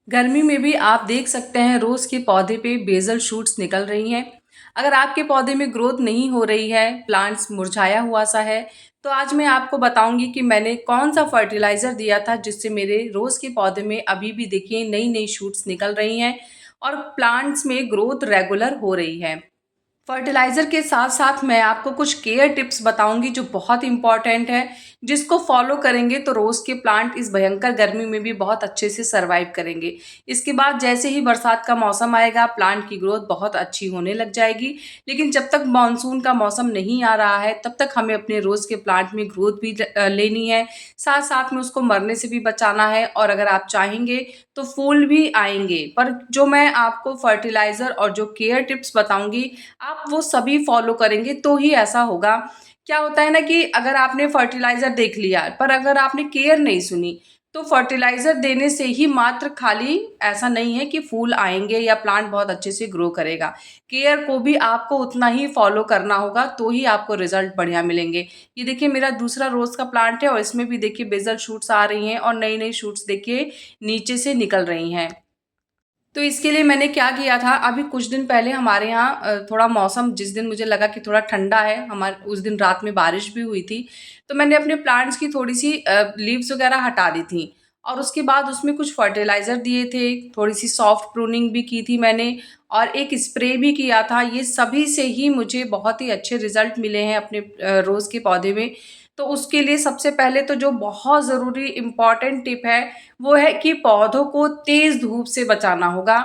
गर्मी में भी आप देख सकते हैं रोज़ के पौधे पे बेसल शूट्स निकल रही हैं। अगर आपके पौधे में ग्रोथ नहीं हो रही है, प्लांट्स मुरझाया हुआ सा है, तो आज मैं आपको बताऊंगी कि मैंने कौन सा फर्टिलाइज़र दिया था जिससे मेरे रोज़ के पौधे में अभी भी देखिए नई-नई शूट्स निकल रही हैं और प्लांट्स में ग्रोथ रेगुलर हो रही है। फर्टिलाइज़र के साथ-साथ मैं आपको कुछ केयर टिप्स बताऊँगी जो बहुत इम्पोर्टेंट है, जिसको फ़ॉलो करेंगे तो रोज़ के प्लांट इस भयंकर गर्मी में भी बहुत अच्छे से सर्वाइव करेंगे। इसके बाद जैसे ही बरसात का मौसम आएगा, प्लांट की ग्रोथ बहुत अच्छी होने लग जाएगी, लेकिन जब तक मानसून का मौसम नहीं आ रहा है, तब तक हमें अपने रोज़ के प्लांट में ग्रोथ भी लेनी है, साथ-साथ में उसको मरने से भी बचाना है और अगर आप चाहेंगे तो फूल भी आएँगे। पर जो मैं आपको फर्टिलाइज़र और जो केयर टिप्स बताऊँगी, आप वो सभी फॉलो करेंगे तो ही ऐसा होगा। क्या होता है ना कि अगर आपने फर्टिलाइज़र देख लिया, पर अगर आपने केयर नहीं सुनी, तो फर्टिलाइज़र देने से ही मात्र खाली ऐसा नहीं है कि फूल आएँगे या प्लांट बहुत अच्छे से ग्रो करेगा। केयर को भी आपको उतना ही फॉलो करना होगा, तो ही आपको रिज़ल्ट बढ़िया मिलेंगे। ये देखिए मेरा दूसरा रोज़ का प्लांट है और इसमें भी देखिए बेसल शूट्स आ रही हैं और नई-नई शूट्स देखिए नीचे से निकल रही हैं। तो इसके लिए मैंने क्या किया था, अभी कुछ दिन पहले हमारे यहाँ थोड़ा मौसम जिस दिन मुझे लगा कि थोड़ा ठंडा है, उस दिन रात में बारिश भी हुई थी, तो मैंने अपने प्लांट्स की थोड़ी-सी लीव्स वगैरह हटा दी थी और उसके बाद उसमें कुछ फर्टिलाइज़र दिए थे, थोड़ी-सी सॉफ्ट प्रूनिंग भी की थी मैंने और एक स्प्रे भी किया था। ये सभी से ही मुझे बहुत ही अच्छे रिज़ल्ट मिले हैं अपने रोज़ के पौधे में। तो उसके लिए सबसे पहले तो जो बहुत ज़रूरी इम्पोर्टेंट टिप है, वो है कि पौधों को तेज़ धूप से बचाना होगा।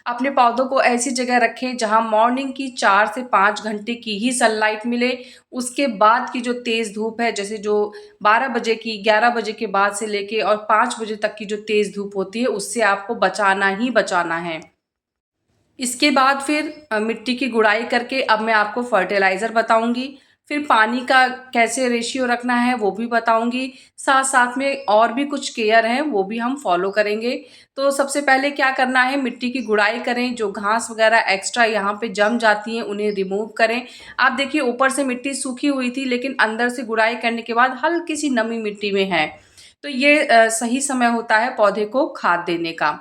अपने पौधों को ऐसी जगह रखें जहाँ मॉर्निंग की 4 से 5 घंटे की ही सनलाइट मिले। उसके बाद की जो तेज़ धूप है जैसे जो 12 बजे की 11 बजे के बाद से लेके और 5 बजे तक की जो तेज़ धूप होती है उससे आपको बचाना ही बचाना है। इसके बाद फिर मिट्टी की गुड़ाई करके अब मैं आपको फर्टिलाइज़र बताऊँगी, फिर पानी का कैसे रेशियो रखना है वो भी बताऊँगी, साथ-साथ में और भी कुछ केयर हैं वो भी हम फ़ॉलो करेंगे। तो सबसे पहले क्या करना है मिट्टी की गुड़ाई करें, जो घास वगैरह एक्स्ट्रा यहाँ पे जम जाती हैं उन्हें रिमूव करें। आप देखिए ऊपर से मिट्टी सूखी हुई थी लेकिन अंदर से गुड़ाई करने के बाद हल्की-सी नमी मिट्टी में है। तो ये सही समय होता है पौधे को खाद देने का।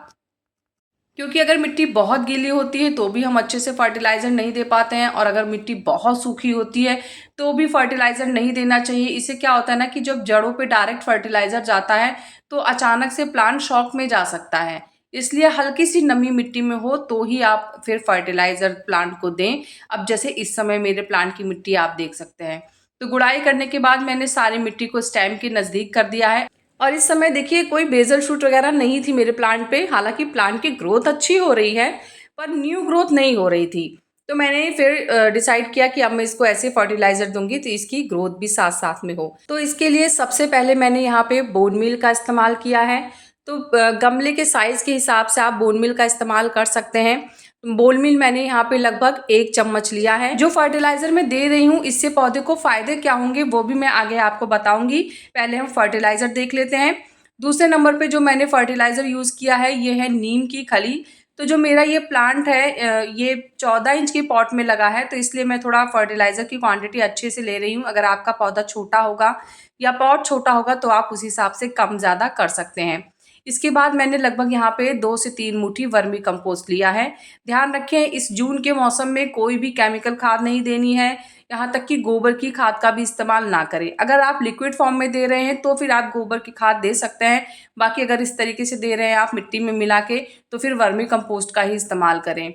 क्योंकि अगर मिट्टी बहुत गीली होती है तो भी हम अच्छे से फर्टिलाइज़र नहीं दे पाते हैं और अगर मिट्टी बहुत सूखी होती है तो भी फर्टिलाइज़र नहीं देना चाहिए। इससे क्या होता है ना कि जब जड़ों पे डायरेक्ट फर्टिलाइज़र जाता है तो अचानक से प्लांट शॉक में जा सकता है। इसलिए हल्की-सी नमी मिट्टी में हो तो ही आप फिर फर्टिलाइज़र प्लांट को दें। अब जैसे इस समय मेरे प्लांट की मिट्टी आप देख सकते हैं। तो गुड़ाई करने के बाद मैंने सारी मिट्टी को स्टेम के नज़दीक कर दिया है। और इस समय देखिए कोई बेसल शूट वगैरह नहीं थी मेरे प्लांट पे, हालाँकि प्लांट की ग्रोथ अच्छी हो रही है, पर न्यू ग्रोथ नहीं हो रही थी। तो मैंने फिर डिसाइड किया कि अब मैं इसको ऐसे फर्टिलाइज़र दूँगी तो इसकी ग्रोथ भी साथ-साथ में हो। तो इसके लिए सबसे पहले मैंने यहाँ पे बोन मील का इस्तेमाल किया है। तो गमले के साइज़ के हिसाब से आप बोन मील का इस्तेमाल कर सकते हैं। बोन मील मैंने यहाँ पे लगभग 1 चम्मच लिया है। जो फर्टिलाइज़र मैं दे रही हूँ इससे पौधे को फ़ायदे क्या होंगे वो भी मैं आगे आपको बताऊँगी। पहले हम फर्टिलाइज़र देख लेते हैं। दूसरे नंबर पे जो मैंने फर्टिलाइज़र यूज़ किया है ये है नीम की खली। तो जो मेरा ये प्लांट है ये 14 इंच के पॉट में लगा है तो इसलिए मैं थोड़ा फर्टिलाइज़र की क्वांटिटी अच्छे से ले रही हूँ। अगर आपका पौधा छोटा होगा या पॉट छोटा होगा तो आप उस हिसाब से कम ज़्यादा कर सकते हैं। इसके बाद मैंने लगभग यहाँ पे 2 से 3 मुट्ठी वर्मी कंपोस्ट लिया है। ध्यान रखें इस जून के मौसम में कोई भी केमिकल खाद नहीं देनी है, यहाँ तक कि गोबर की खाद का भी इस्तेमाल ना करें। अगर आप लिक्विड फॉर्म में दे रहे हैं तो फिर आप गोबर की खाद दे सकते हैं, बाकी अगर इस तरीके से दे रहे हैं आप मिट्टी में मिला के तो फिर वर्मी कंपोस्ट का ही इस्तेमाल करें।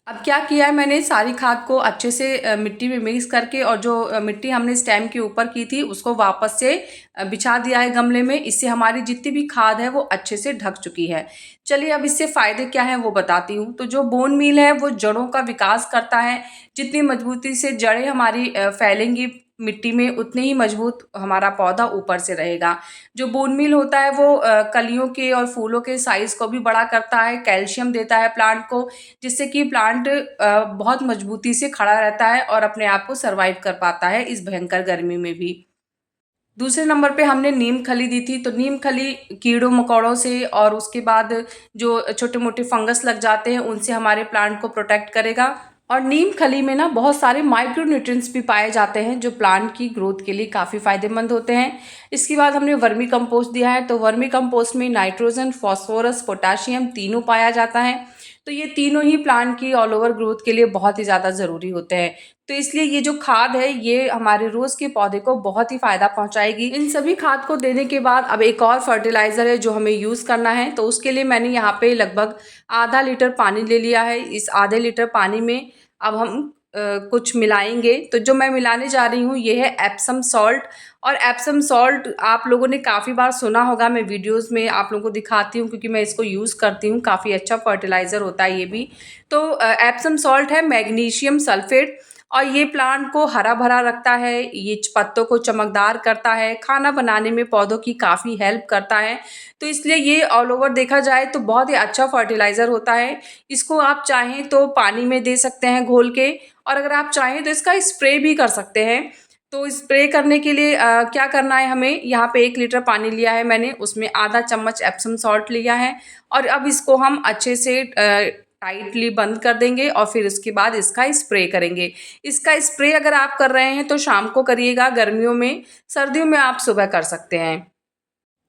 अब क्या किया है मैंने सारी खाद को अच्छे से मिट्टी में मिक्स करके और जो मिट्टी हमने स्टेम के ऊपर की थी उसको वापस से बिछा दिया है गमले में। इससे हमारी जितनी भी खाद है वो अच्छे से ढक चुकी है। चलिए अब इससे फ़ायदे क्या हैं वो बताती हूँ। तो जो बोन मील है वो जड़ों का विकास करता है। जितनी मजबूती से जड़ें हमारी फैलेंगी मिट्टी में उतने ही मजबूत हमारा पौधा ऊपर से रहेगा। जो बोन मील होता है वो कलियों के और फूलों के साइज़ को भी बड़ा करता है, कैल्शियम देता है प्लांट को, जिससे कि प्लांट बहुत मजबूती से खड़ा रहता है और अपने आप को सर्वाइव कर पाता है इस भयंकर गर्मी में भी। दूसरे नंबर पे हमने नीम खली दी थी, तो नीम खली कीड़ों-मकोड़ों से और उसके बाद जो छोटे-मोटे फंगस लग जाते हैं, उनसे हमारे प्लांट को प्रोटेक्ट करेगा। और नीम खली में ना बहुत सारे माइक्रो न्यूट्रिएंट्स भी पाए जाते हैं जो प्लांट की ग्रोथ के लिए काफ़ी फायदेमंद होते हैं। इसके बाद हमने वर्मी कंपोस्ट दिया है, तो वर्मी कंपोस्ट में नाइट्रोजन, फास्फोरस, पोटाशियम तीनों पाया जाता है। तो ये तीनों ही प्लांट की ऑल ओवर ग्रोथ के लिए बहुत ही ज़्यादा ज़रूरी होते हैं। तो इसलिए ये जो खाद है ये हमारे रोज़ के पौधे को बहुत ही फ़ायदा पहुंचाएगी। इन सभी खाद को देने के बाद अब एक और फर्टिलाइज़र है जो हमें यूज़ करना है, तो उसके लिए मैंने यहाँ पे लगभग आधा लीटर पानी ले लिया है। इस आधे लीटर पानी में अब हम कुछ मिलाएंगे। तो जो मैं मिलाने जा रही हूँ ये है एप्सम सॉल्ट। और एप्सम सॉल्ट आप लोगों ने काफ़ी बार सुना होगा, मैं वीडियोस में आप लोगों को दिखाती हूँ क्योंकि मैं इसको यूज़ करती हूँ, काफ़ी अच्छा फर्टिलाइज़र होता है ये भी। तो एप्सम सॉल्ट है मैग्नीशियम सल्फेट, और ये प्लांट को हरा भरा रखता है, ये पत्तों को चमकदार करता है, खाना बनाने में पौधों की काफ़ी हेल्प करता है। तो इसलिए ये ऑल ओवर देखा जाए तो बहुत ही अच्छा फर्टिलाइज़र होता है। इसको आप चाहें तो पानी में दे सकते हैं घोल के, और अगर आप चाहें तो इसका स्प्रे भी कर सकते हैं। तो स्प्रे करने के लिए क्या करना है, हमें यहाँ पे 1 लीटर पानी लिया है मैंने, उसमें आधा चम्मच एप्सम सॉल्ट लिया है, और अब इसको हम अच्छे से टाइटली बंद कर देंगे और फिर उसके बाद इसका स्प्रे करेंगे। इसका स्प्रे अगर आप कर रहे हैं तो शाम को करिएगा गर्मियों में, सर्दियों में आप सुबह कर सकते हैं।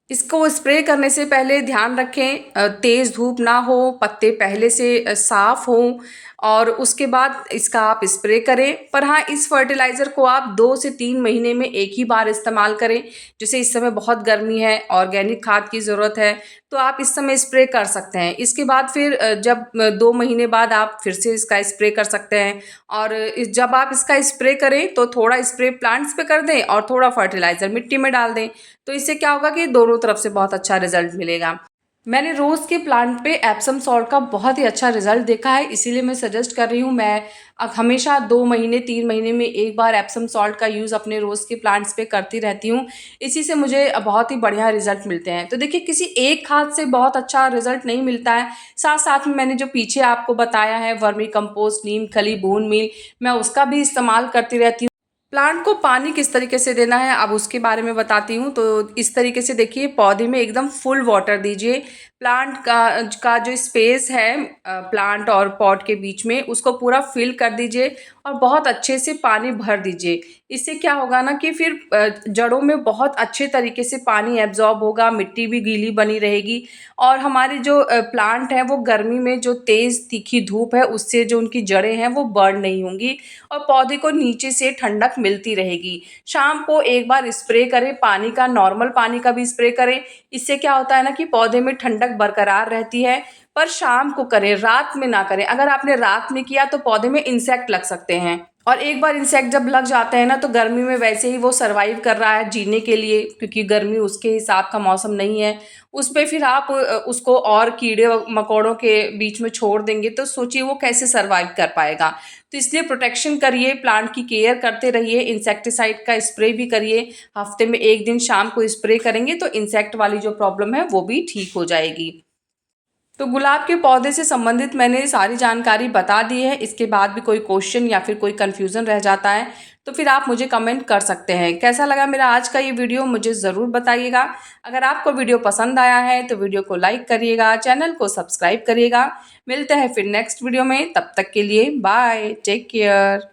इसको स्प्रे करने से पहले ध्यान रखें तेज़ धूप ना हो, पत्ते पहले से साफ़ हों, और उसके बाद इसका आप स्प्रे करें। पर हाँ, इस फर्टिलाइज़र को आप 2 से 3 महीने में एक ही बार इस्तेमाल करें। जैसे इस समय बहुत गर्मी है, ऑर्गेनिक खाद की ज़रूरत है, तो आप इस समय स्प्रे कर सकते हैं। इसके बाद फिर जब 2 महीने बाद आप फिर से इसका स्प्रे कर सकते हैं। और जब आप इसका स्प्रे करें तो थोड़ा स्प्रे प्लांट्स पे कर दें और थोड़ा फर्टिलाइज़र मिट्टी में डाल दें। तो इससे क्या होगा कि दोनों तरफ से बहुत अच्छा रिजल्ट मिलेगा। मैंने रोज़ के प्लांट पे एप्सम सॉल्ट का बहुत ही अच्छा रिजल्ट देखा है, इसीलिए मैं सजेस्ट कर रही हूँ। मैं अब हमेशा 2 महीने 3 महीने में एक बार एप्सम सॉल्ट का यूज़ अपने रोज़ के प्लांट्स पे करती रहती हूँ। इसी से मुझे बहुत ही बढ़िया रिजल्ट मिलते हैं। तो देखिए, किसी एक खाद से बहुत अच्छा रिजल्ट नहीं मिलता है, साथ साथ में मैंने जो पीछे आपको बताया है वर्मी कंपोस्ट, नीम खली, बोन मील, मैं उसका भी इस्तेमाल करती रहती हूँ। प्लांट को पानी किस तरीके से देना है अब उसके बारे में बताती हूँ। तो इस तरीके से देखिए, पौधे में एकदम फुल वाटर दीजिए। प्लांट का जो स्पेस है प्लांट और पॉट के बीच में, उसको पूरा फिल कर दीजिए और बहुत अच्छे से पानी भर दीजिए। इससे क्या होगा ना कि फिर जड़ों में बहुत अच्छे तरीके से पानी एब्जॉर्ब होगा, मिट्टी भी गीली बनी रहेगी, और हमारे जो प्लांट हैं वो गर्मी में जो तेज़ तीखी धूप है उससे जो उनकी जड़ें हैं वो बर्न नहीं होंगी, और पौधे को नीचे से ठंडक मिलती रहेगी। शाम को एक बार स्प्रे करें पानी का, नॉर्मल पानी का भी स्प्रे करें। इससे क्या होता है ना कि पौधे में ठंडक बरकरार रहती है। पर शाम को करें, रात में ना करें। अगर आपने रात में किया तो पौधे में इंसेक्ट लग सकते हैं, और एक बार इंसेक्ट जब लग जाते हैं ना तो गर्मी में वैसे ही वो सरवाइव कर रहा है जीने के लिए, क्योंकि गर्मी उसके हिसाब का मौसम नहीं है। उस पे फिर आप उसको और कीड़े मकोड़ों के बीच में छोड़ देंगे तो सोचिए वो कैसे सरवाइव कर पाएगा। तो इसलिए प्रोटेक्शन करिए, प्लांट की केयर करते रहिए, इंसेक्टिसाइड का स्प्रे भी करिए। हफ्ते में 1 दिन शाम को स्प्रे करेंगे तो इंसेक्ट वाली जो प्रॉब्लम है वो भी ठीक हो जाएगी। तो गुलाब के पौधे से संबंधित मैंने सारी जानकारी बता दी है। इसके बाद भी कोई क्वेश्चन या फिर कोई कन्फ्यूज़न रह जाता है तो फिर आप मुझे कमेंट कर सकते हैं। कैसा लगा मेरा आज का ये वीडियो मुझे ज़रूर बताइएगा। अगर आपको वीडियो पसंद आया है तो वीडियो को लाइक करिएगा, चैनल को सब्सक्राइब करिएगा। मिलते हैं फिर नेक्स्ट वीडियो में, तब तक के लिए बाय, टेक केयर।